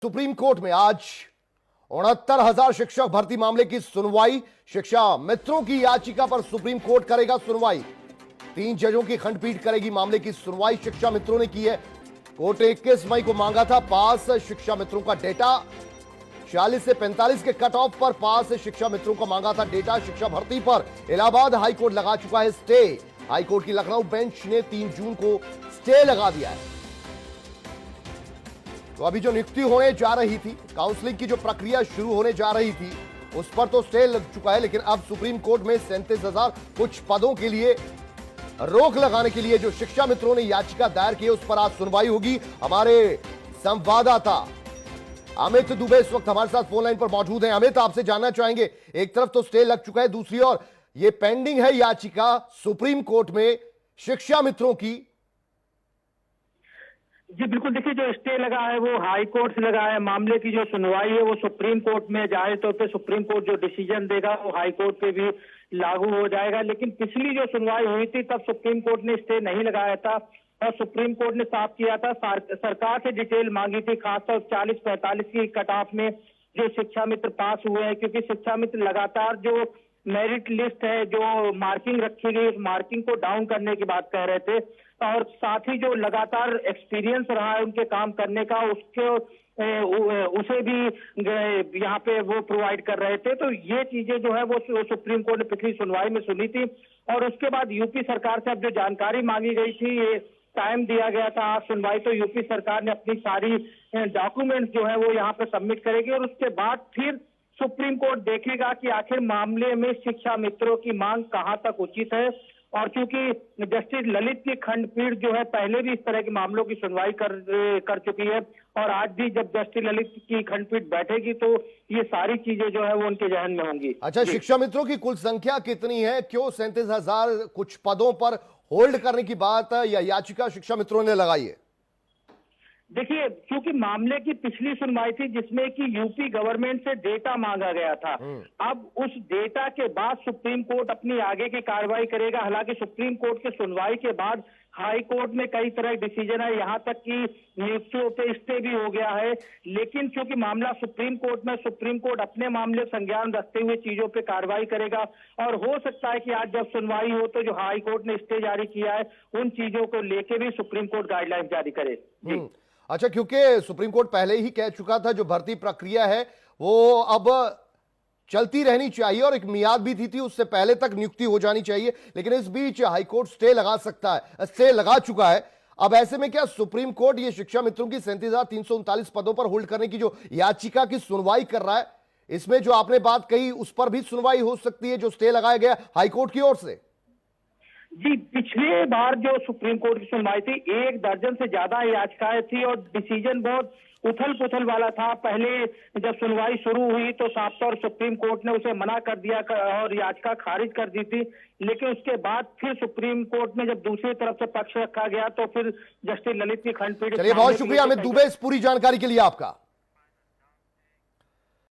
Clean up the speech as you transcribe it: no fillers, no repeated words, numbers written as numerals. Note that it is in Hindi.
सुप्रीम कोर्ट में आज 69,000 शिक्षक भर्ती मामले की सुनवाई। शिक्षा मित्रों की याचिका पर सुप्रीम कोर्ट करेगा सुनवाई। 3 जजों की खंडपीठ करेगी मामले की सुनवाई। शिक्षा मित्रों ने की है। कोर्ट ने 21 मई को मांगा था पास शिक्षा मित्रों का डेटा। 40 से 45 के कट ऑफ पर पास शिक्षा मित्रों का मांगा था डेटा। शिक्षा भर्ती पर इलाहाबाद हाईकोर्ट लगा चुका है स्टे। हाईकोर्ट की लखनऊ बेंच ने 3 जून को स्टे लगा दिया है। तो अभी जो नियुक्ति होने जा रही थी, काउंसलिंग की जो प्रक्रिया शुरू होने जा रही थी, उस पर तो स्टे लग चुका है, लेकिन अब सुप्रीम कोर्ट में 37,000 कुछ पदों के लिए रोक लगाने के लिए जो शिक्षा मित्रों ने याचिका दायर की है, उस पर आज सुनवाई होगी। हमारे संवाददाता अमित दुबे इस वक्त हमारे साथ फोन लाइन पर मौजूद हैं। अमित, आपसे जानना चाहेंगे, एक तरफ तो स्टे लग चुका है, दूसरी ओर ये पेंडिंग है याचिका सुप्रीम कोर्ट में शिक्षा मित्रों की। जी बिल्कुल, देखिए जो स्टे लगा है वो हाई कोर्ट से लगा है। मामले की जो सुनवाई है वो सुप्रीम कोर्ट में जाए तो फिर सुप्रीम कोर्ट जो डिसीजन देगा वो हाई कोर्ट पे भी लागू हो जाएगा। लेकिन पिछली जो सुनवाई हुई थी तब सुप्रीम कोर्ट ने स्टे नहीं लगाया था और सुप्रीम कोर्ट ने साफ किया था, सरकार से डिटेल मांगी थी, खासतौर 40-45 की कट ऑफ में जो शिक्षा मित्र पास हुए हैं, क्योंकि शिक्षा मित्र लगातार जो मेरिट लिस्ट है, जो मार्किंग रखी गई, उस मार्किंग को डाउन करने की बात कह रहे थे और साथ ही जो लगातार एक्सपीरियंस रहा है उनके काम करने का, उसे भी यहाँ पे वो प्रोवाइड कर रहे थे। तो ये चीजें जो है वो सुप्रीम कोर्ट ने पिछली सुनवाई में सुनी थी और उसके बाद यूपी सरकार से अब जो जानकारी मांगी गई थी, ये टाइम दिया गया था आज सुनवाई, तो यूपी सरकार ने अपनी सारी डॉक्यूमेंट्स जो है वो यहाँ पे सबमिट करेगी और उसके बाद फिर सुप्रीम कोर्ट देखेगा कि आखिर मामले में शिक्षा मित्रों की मांग कहां तक उचित है। और क्योंकि जस्टिस ललित की खंडपीठ जो है पहले भी इस तरह के मामलों की सुनवाई कर चुकी है और आज भी जब जस्टिस ललित की खंडपीठ बैठेगी तो ये सारी चीजें जो है वो उनके जहन में होंगी। अच्छा, शिक्षा मित्रों की कुल संख्या कितनी है? क्यों 37,000 कुछ पदों पर होल्ड करने की बात या याचिका शिक्षा मित्रों ने लगाई है? देखिए, क्योंकि मामले की पिछली सुनवाई थी जिसमें कि यूपी गवर्नमेंट से डेटा मांगा गया था, अब उस डेटा के बाद सुप्रीम कोर्ट अपनी आगे की कार्रवाई करेगा। हालांकि सुप्रीम कोर्ट की सुनवाई के बाद हाई कोर्ट में कई तरह के डिसीजन है, यहाँ तक कि नियुक्तियों पे स्टे भी हो गया है, लेकिन क्योंकि मामला सुप्रीम कोर्ट में, सुप्रीम कोर्ट अपने मामले संज्ञान रखते हुए चीजों पे कार्रवाई करेगा और हो सकता है कि आज जब सुनवाई हो तो जो हाई कोर्ट ने स्टे जारी किया है उन चीजों को लेके भी सुप्रीम कोर्ट गाइडलाइन जारी करे। जी अच्छा, क्योंकि सुप्रीम कोर्ट पहले ही कह चुका था जो भर्ती प्रक्रिया है वो अब चलती रहनी चाहिए और एक मियाद भी थी उससे पहले तक नियुक्ति हो जानी चाहिए, लेकिन इस बीच हाईकोर्ट स्टे लगा सकता है, स्टे लगा चुका है। अब ऐसे में क्या सुप्रीम कोर्ट ये शिक्षा मित्रों की 37,339 पदों पर होल्ड करने की जो याचिका की सुनवाई कर रहा है, इसमें जो आपने बात कही उस पर भी सुनवाई हो सकती है जो स्टे लगाया गया हाईकोर्ट की ओर से? जी, पिछली बार जो सुप्रीम कोर्ट की सुनवाई थी 1 दर्जन से ज्यादा याचिकाएं थी और डिसीजन बहुत उथल पुथल वाला था। पहले जब सुनवाई शुरू हुई तो साफ तौर सुप्रीम कोर्ट ने उसे मना कर दिया और याचिका खारिज कर दी थी, लेकिन उसके बाद फिर सुप्रीम कोर्ट में जब दूसरी तरफ से पक्ष रखा गया तो फिर जस्टिस ललित की खंडपीठ। चलिए, बहुत शुक्रिया अमित दुबे इस पूरी जानकारी के लिए आपका।